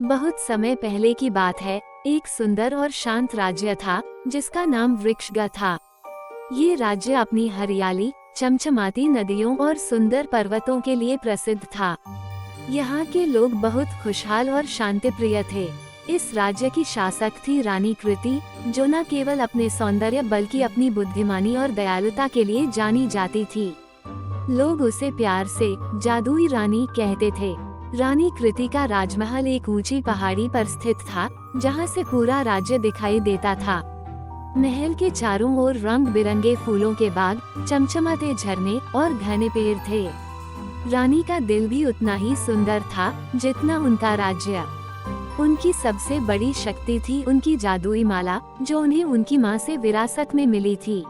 बहुत समय पहले की बात है। एक सुंदर और शांत राज्य था जिसका नाम वृक्षगा था। ये राज्य अपनी हरियाली, चमचमाती नदियों और सुंदर पर्वतों के लिए प्रसिद्ध था। यहाँ के लोग बहुत खुशहाल और शांतिप्रिय थे। इस राज्य की शासक थी रानी कृति, जो न केवल अपने सौंदर्य बल्कि अपनी बुद्धिमानी और दयालुता के लिए जानी जाती थी। लोग उसे प्यार से जादुई रानी कहते थे। रानी कृति का राजमहल एक ऊंची पहाड़ी पर स्थित था, जहाँ से पूरा राज्य दिखाई देता था। महल के चारों ओर रंग बिरंगे फूलों के बाग, चमचमाते झरने और घने पेड़ थे। रानी का दिल भी उतना ही सुंदर था जितना उनका राज्य। उनकी सबसे बड़ी शक्ति थी उनकी जादुई माला, जो उन्हें उनकी माँ से विरासत में मिली थी।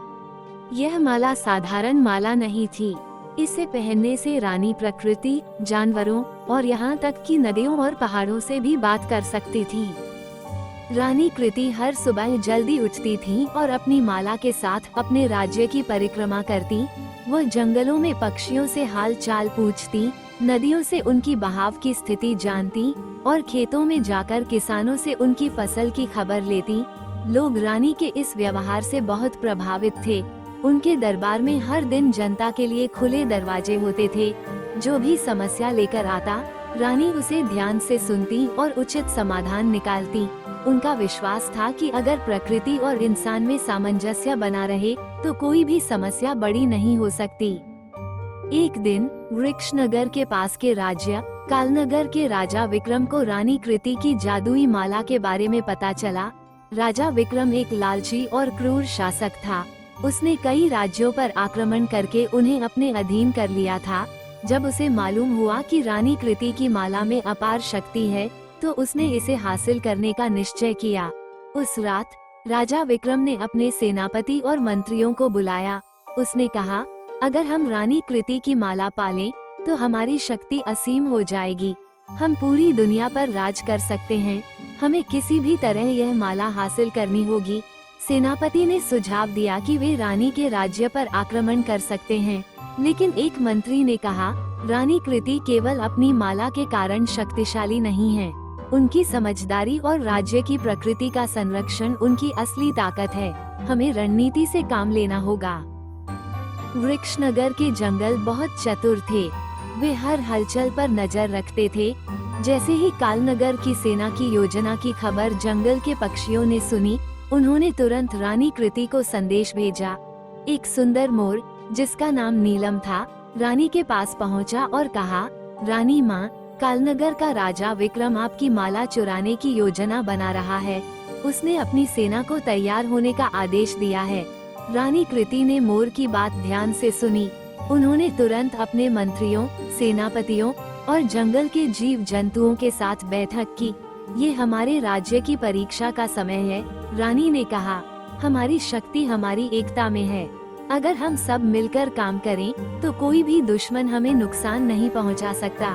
यह माला साधारण माला नहीं थी। इसे पहनने से रानी प्रकृति, जानवरों और यहाँ तक कि नदियों और पहाड़ों से भी बात कर सकती थी। रानी कृति हर सुबह जल्दी उठती थी और अपनी माला के साथ अपने राज्य की परिक्रमा करती। वह जंगलों में पक्षियों से हाल चाल पूछती, नदियों से उनकी बहाव की स्थिति जानती और खेतों में जाकर किसानों से उनकी फसल की खबर लेती। लोग रानी के इस व्यवहार से बहुत प्रभावित थे। उनके दरबार में हर दिन जनता के लिए खुले दरवाजे होते थे। जो भी समस्या लेकर आता, रानी उसे ध्यान से सुनती और उचित समाधान निकालती। उनका विश्वास था कि अगर प्रकृति और इंसान में सामंजस्य बना रहे तो कोई भी समस्या बड़ी नहीं हो सकती। एक दिन वृक्षनगर के पास के राज्य कालनगर के राजा विक्रम को रानी कृति की जादुई माला के बारे में पता चला। राजा विक्रम एक लालची और क्रूर शासक था। उसने कई राज्यों पर आक्रमण करके उन्हें अपने अधीन कर लिया था। जब उसे मालूम हुआ कि रानी कृति की माला में अपार शक्ति है, तो उसने इसे हासिल करने का निश्चय किया। उस रात राजा विक्रम ने अपने सेनापति और मंत्रियों को बुलाया। उसने कहा, अगर हम रानी कृति की माला पालें, तो हमारी शक्ति असीम हो जाएगी। हम पूरी दुनिया पर राज कर सकते हैं। हमें किसी भी तरह यह माला हासिल करनी होगी। सेनापति ने सुझाव दिया कि वे रानी के राज्य पर आक्रमण कर सकते हैं, लेकिन एक मंत्री ने कहा, रानी कृति केवल अपनी माला के कारण शक्तिशाली नहीं है। उनकी समझदारी और राज्य की प्रकृति का संरक्षण उनकी असली ताकत है। हमें रणनीति से काम लेना होगा। वृक्षनगर के जंगल बहुत चतुर थे। वे हर हलचल पर नजर रखते थे। जैसे ही कालनगर की सेना की योजना की खबर जंगल के पक्षियों ने सुनी, उन्होंने तुरंत रानी कृति को संदेश भेजा। एक सुंदर मोर, जिसका नाम नीलम था, रानी के पास पहुंचा और कहा, रानी माँ, कालनगर का राजा विक्रम आपकी माला चुराने की योजना बना रहा है। उसने अपनी सेना को तैयार होने का आदेश दिया है। रानी कृति ने मोर की बात ध्यान से सुनी। उन्होंने तुरंत अपने मंत्रियों, सेनापतियों और जंगल के जीव जंतुओं के साथ बैठक की। ये हमारे राज्य की परीक्षा का समय है। रानी ने कहा, हमारी शक्ति हमारी एकता में है। अगर हम सब मिलकर काम करें, तो कोई भी दुश्मन हमें नुकसान नहीं पहुंचा सकता।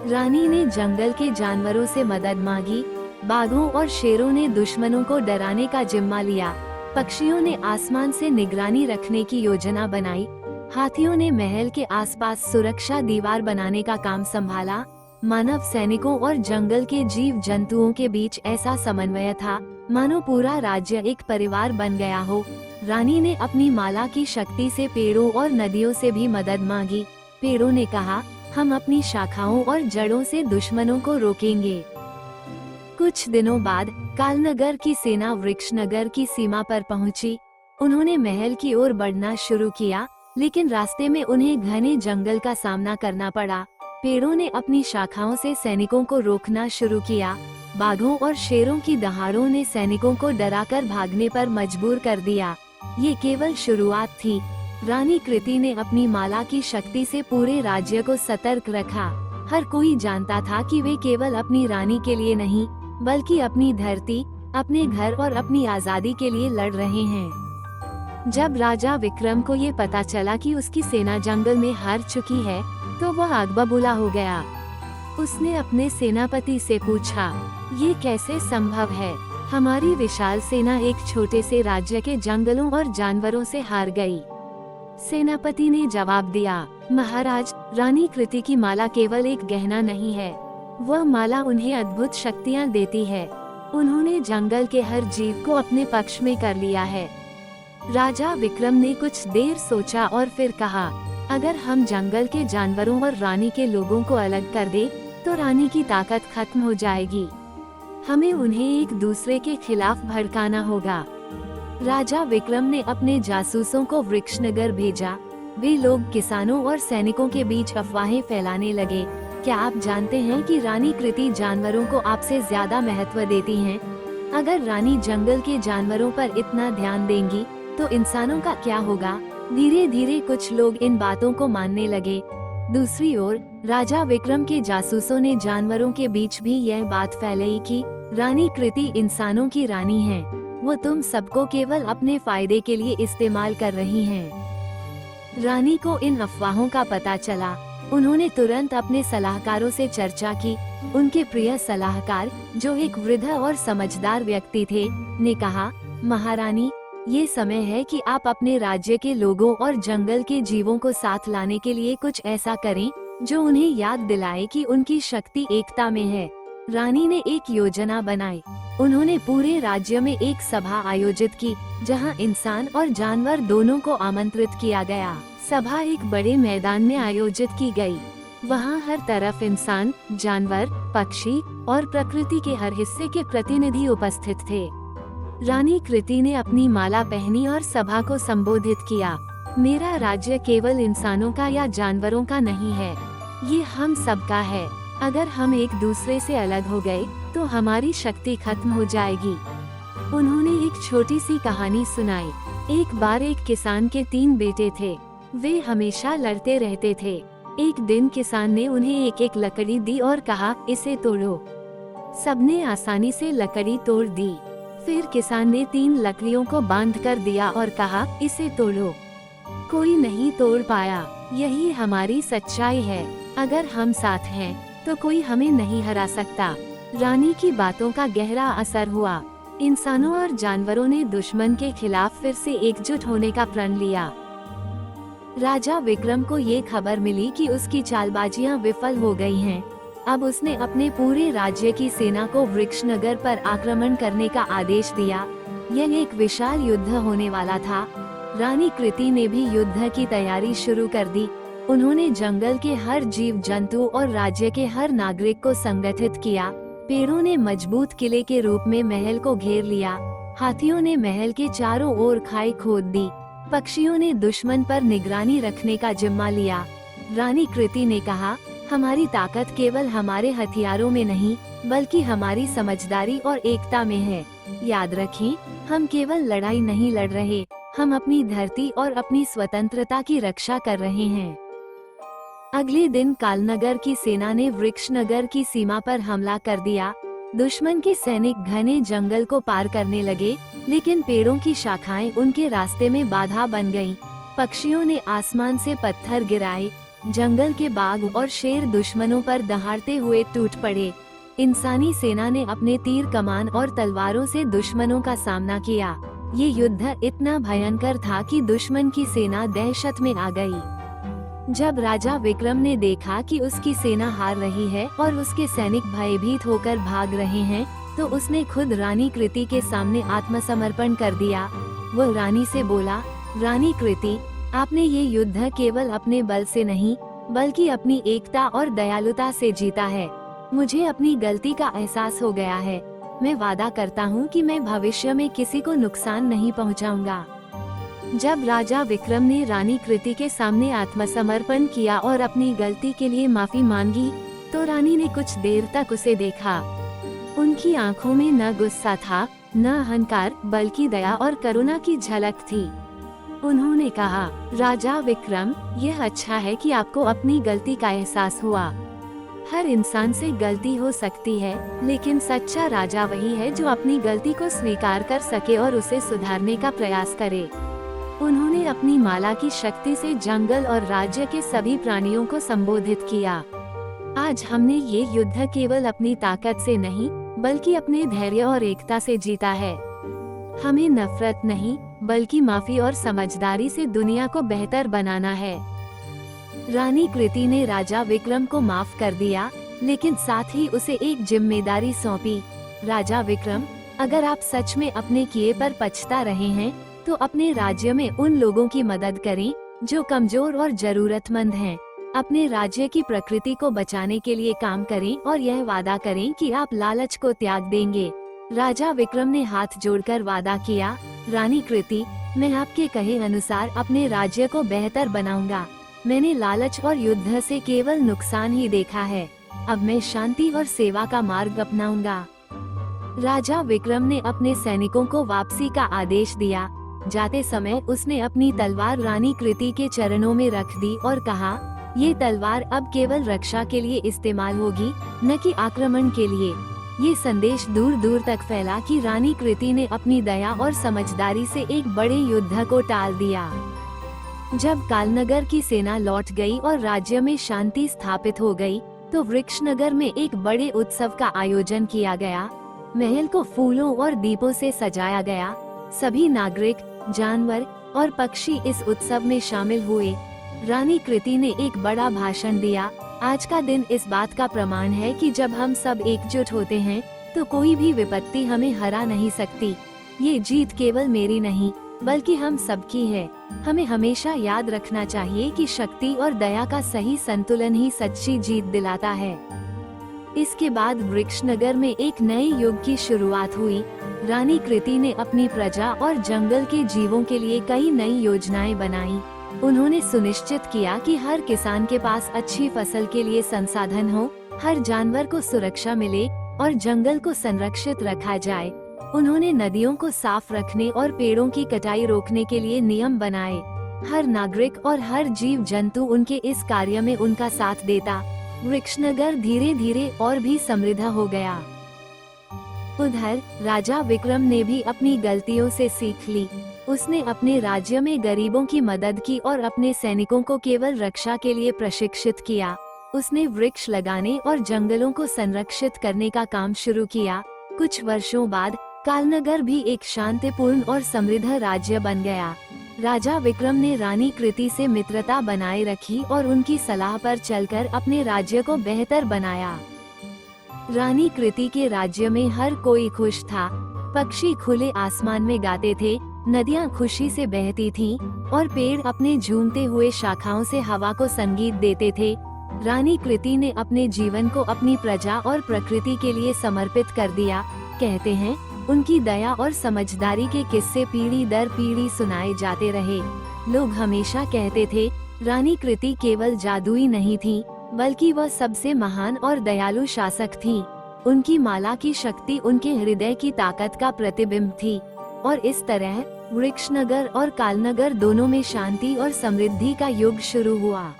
रानी ने जंगल के जानवरों से मदद मांगी। बाघों और शेरों ने दुश्मनों को डराने का जिम्मा लिया। पक्षियों ने आसमान से निगरानी रखने की योजना बनाई। हाथियों ने महल के आसपास सुरक्षा दीवार बनाने का काम संभाला। मानव सैनिकों और जंगल के जीव जंतुओं के बीच ऐसा समन्वय था, मानो पूरा राज्य एक परिवार बन गया हो। रानी ने अपनी माला की शक्ति से पेड़ों और नदियों से भी मदद मांगी। पेड़ों ने कहा, हम अपनी शाखाओं और जड़ों से दुश्मनों को रोकेंगे। कुछ दिनों बाद कालनगर की सेना वृक्षनगर की सीमा पर पहुंची। उन्होंने महल की ओर बढ़ना शुरू किया, लेकिन रास्ते में उन्हें घने जंगल का सामना करना पड़ा। पेड़ों ने अपनी शाखाओं से सैनिकों को रोकना शुरू किया। बाघों और शेरों की दहाड़ों ने सैनिकों को डराकर भागने पर मजबूर कर दिया। ये केवल शुरुआत थी। रानी कृति ने अपनी माला की शक्ति से पूरे राज्य को सतर्क रखा। हर कोई जानता था कि वे केवल अपनी रानी के लिए नहीं, बल्कि अपनी धरती, अपने घर और अपनी आजादी के लिए लड़ रहे हैं। जब राजा विक्रम को ये पता चला कि उसकी सेना जंगल में हार चुकी है, तो वह आग बबूला हो गया। उसने अपने सेनापति से पूछा, ये कैसे संभव है? हमारी विशाल सेना एक छोटे से राज्य के जंगलों और जानवरों से हार गई। सेनापति ने जवाब दिया, महाराज, रानी कृति की माला केवल एक गहना नहीं है। वह माला उन्हें अद्भुत शक्तियाँ देती है। उन्होंने जंगल के हर जीव को अपने पक्ष में कर लिया है। राजा विक्रम ने कुछ देर सोचा और फिर कहा, अगर हम जंगल के जानवरों और रानी के लोगों को अलग कर दे तो रानी की ताकत खत्म हो जाएगी। हमें उन्हें एक दूसरे के खिलाफ भड़काना होगा। राजा विक्रम ने अपने जासूसों को वृक्षनगर भेजा। वे लोग किसानों और सैनिकों के बीच अफवाहें फैलाने लगे। क्या आप जानते हैं कि रानी कृति जानवरों को आपसे ज्यादा महत्व देती हैं? अगर रानी जंगल के जानवरों पर इतना ध्यान देंगी तो इंसानों का क्या होगा? धीरे धीरे कुछ लोग इन बातों को मानने लगे। दूसरी ओर राजा विक्रम के जासूसों ने जानवरों के बीच भी यह बात फैलाई कि रानी कृति इंसानों की रानी है। वो तुम सबको केवल अपने फायदे के लिए इस्तेमाल कर रही हैं। रानी को इन अफवाहों का पता चला। उन्होंने तुरंत अपने सलाहकारों से चर्चा की। उनके प्रिय सलाहकार, जो एक वृद्ध और समझदार व्यक्ति थे, ने कहा, महारानी, ये समय है कि आप अपने राज्य के लोगों और जंगल के जीवों को साथ लाने के लिए कुछ ऐसा करें जो उन्हें याद दिलाए कि उनकी शक्ति एकता में है। रानी ने एक योजना बनाई। उन्होंने पूरे राज्य में एक सभा आयोजित की, जहां इंसान और जानवर दोनों को आमंत्रित किया गया। सभा एक बड़े मैदान में आयोजित की गई। वहां हर तरफ इंसान, जानवर, पक्षी और प्रकृति के हर हिस्से के प्रतिनिधि उपस्थित थे। रानी कृति ने अपनी माला पहनी और सभा को संबोधित किया। मेरा राज्य केवल इंसानों का या जानवरों का नहीं है, ये हम सबका है। अगर हम एक दूसरे से अलग हो गए तो हमारी शक्ति खत्म हो जाएगी। उन्होंने एक छोटी सी कहानी सुनाई। एक बार एक किसान के 3 बेटे थे। वे हमेशा लड़ते रहते थे। एक दिन किसान ने उन्हें एक एक लकड़ी दी और कहा, इसे तोड़ो। सबने आसानी से लकड़ी तोड़ दी। फिर किसान ने 3 लकड़ियों को बांध कर दिया और कहा, इसे तोड़ो। कोई नहीं तोड़ पाया। यही हमारी सच्चाई है। अगर हम साथ हैं तो कोई हमें नहीं हरा सकता। रानी की बातों का गहरा असर हुआ। इंसानों और जानवरों ने दुश्मन के खिलाफ फिर से एकजुट होने का प्रण लिया। राजा विक्रम को ये खबर मिली कि उसकी चालबाजियां विफल हो गई हैं। अब उसने अपने पूरे राज्य की सेना को वृक्षनगर पर आक्रमण करने का आदेश दिया। यह एक विशाल युद्ध होने वाला था। रानी कृति ने भी युद्ध की तैयारी शुरू कर दी। उन्होंने जंगल के हर जीव जंतु और राज्य के हर नागरिक को संगठित किया। पेड़ों ने मजबूत किले के रूप में महल को घेर लिया। हाथियों ने महल के चारों ओर खाई खोद दी। पक्षियों ने दुश्मन पर निगरानी रखने का जिम्मा लिया। रानी कृति ने कहा, हमारी ताकत केवल हमारे हथियारों में नहीं, बल्कि हमारी समझदारी और एकता में है। याद रखें, हम केवल लड़ाई नहीं लड़ रहे, हम अपनी धरती और अपनी स्वतंत्रता की रक्षा कर रहे हैं। अगले दिन कालनगर की सेना ने वृक्षनगर की सीमा पर हमला कर दिया। दुश्मन के सैनिक घने जंगल को पार करने लगे, लेकिन पेड़ों की शाखाएं उनके रास्ते में बाधा बन गईं। पक्षियों ने आसमान से पत्थर गिराए। जंगल के बाघ और शेर दुश्मनों पर दहाड़ते हुए टूट पड़े। इंसानी सेना ने अपने तीर कमान और तलवारों से दुश्मनों का सामना किया। ये युद्ध इतना भयंकर था कि दुश्मन की सेना दहशत में आ गई। जब राजा विक्रम ने देखा कि उसकी सेना हार रही है और उसके सैनिक भयभीत होकर भाग रहे हैं, तो उसने खुद रानी कृति के सामने आत्मसमर्पण कर दिया। वो रानी से बोला, रानी कृति, आपने ये युद्ध केवल अपने बल से नहीं, बल्कि अपनी एकता और दयालुता से जीता है। मुझे अपनी गलती का एहसास हो गया है। मैं वादा करता हूँ कि मैं भविष्य में किसी को नुकसान नहीं पहुँचाऊंगा। जब राजा विक्रम ने रानी कृति के सामने आत्मसमर्पण किया और अपनी गलती के लिए माफी मांगी, तो रानी ने कुछ देर तक उसे देखा। उनकी आंखों में न गुस्सा था, न अहंकार, बल्कि दया और करुणा की झलक थी। उन्होंने कहा, राजा विक्रम, यह अच्छा है कि आपको अपनी गलती का एहसास हुआ। हर इंसान से गलती हो सकती है, लेकिन सच्चा राजा वही है जो अपनी गलती को स्वीकार कर सके और उसे सुधारने का प्रयास करे। उन्होंने अपनी माला की शक्ति से जंगल और राज्य के सभी प्राणियों को संबोधित किया। आज हमने ये युद्ध केवल अपनी ताकत से नहीं, बल्कि अपने धैर्य और एकता से जीता है। हमें नफरत नहीं, बल्कि माफी और समझदारी से दुनिया को बेहतर बनाना है। रानी कृति ने राजा विक्रम को माफ कर दिया। लेकिन साथ ही उसे एक जिम्मेदारी सौंपी। राजा विक्रम, अगर आप सच में अपने किए पर पछता रहे हैं, तो अपने राज्य में उन लोगों की मदद करें जो कमजोर और जरूरतमंद हैं। अपने राज्य की प्रकृति को बचाने के लिए काम करें और यह वादा करें कि आप लालच को त्याग देंगे। राजा विक्रम ने हाथ जोड़कर वादा किया, रानी कृति, मैं आपके कहे अनुसार अपने राज्य को बेहतर बनाऊंगा। मैंने लालच और युद्ध से केवल नुकसान ही देखा है। अब मैं शांति और सेवा का मार्ग अपनाऊंगा। राजा विक्रम ने अपने सैनिकों को वापसी का आदेश दिया। जाते समय उसने अपनी तलवार रानी कृति के चरणों में रख दी और कहा, ये तलवार अब केवल रक्षा के लिए इस्तेमाल होगी, न कि आक्रमण के लिए। ये संदेश दूर दूर तक फैला कि रानी कृति ने अपनी दया और समझदारी से एक बड़े युद्ध को टाल दिया। जब कालनगर की सेना लौट गई और राज्य में शांति स्थापित हो गई, तो वृक्षनगर में एक बड़े उत्सव का आयोजन किया गया। महल को फूलों और दीपों से सजाया गया। सभी नागरिक, जानवर और पक्षी इस उत्सव में शामिल हुए। रानी कृति ने एक बड़ा भाषण दिया। आज का दिन इस बात का प्रमाण है कि जब हम सब एकजुट होते हैं, तो कोई भी विपत्ति हमें हरा नहीं सकती। ये जीत केवल मेरी नहीं, बल्कि हम सबकी है। हमें हमेशा याद रखना चाहिए कि शक्ति और दया का सही संतुलन ही सच्ची जीत दिलाता है। इसके बाद वृक्षनगर में एक नए युग की शुरुआत हुई। रानी कृति ने अपनी प्रजा और जंगल के जीवों के लिए कई नई योजनाएं बनाई। उन्होंने सुनिश्चित किया कि हर किसान के पास अच्छी फसल के लिए संसाधन हो, हर जानवर को सुरक्षा मिले और जंगल को संरक्षित रखा जाए। उन्होंने नदियों को साफ रखने और पेड़ों की कटाई रोकने के लिए नियम बनाए। हर नागरिक और हर जीव जंतु उनके इस कार्य में उनका साथ देता। वृक्षनगर धीरे धीरे और भी समृद्ध हो गया। उधर राजा विक्रम ने भी अपनी गलतियों से सीख ली। उसने अपने राज्य में गरीबों की मदद की और अपने सैनिकों को केवल रक्षा के लिए प्रशिक्षित किया। उसने वृक्ष लगाने और जंगलों को संरक्षित करने का काम शुरू किया। कुछ वर्षों बाद कालनगर भी एक शांतिपूर्ण और समृद्ध राज्य बन गया। राजा विक्रम ने रानी कृति से मित्रता बनाए रखी और उनकी सलाह पर चलकर अपने राज्य को बेहतर बनाया। रानी कृति के राज्य में हर कोई खुश था। पक्षी खुले आसमान में गाते थे, नदियां खुशी से बहती थीं और पेड़ अपने झूमते हुए शाखाओं से हवा को संगीत देते थे। रानी कृति ने अपने जीवन को अपनी प्रजा और प्रकृति के लिए समर्पित कर दिया। कहते हैं, उनकी दया और समझदारी के किस्से पीढ़ी दर पीढ़ी सुनाए जाते रहे। लोग हमेशा कहते थे, रानी कृति केवल जादुई नहीं थी, बल्कि वह सबसे महान और दयालु शासक थी। उनकी माला की शक्ति उनके हृदय की ताकत का प्रतिबिंब थी। और इस तरह वृक्षनगर और कालनगर दोनों में शांति और समृद्धि का युग शुरू हुआ।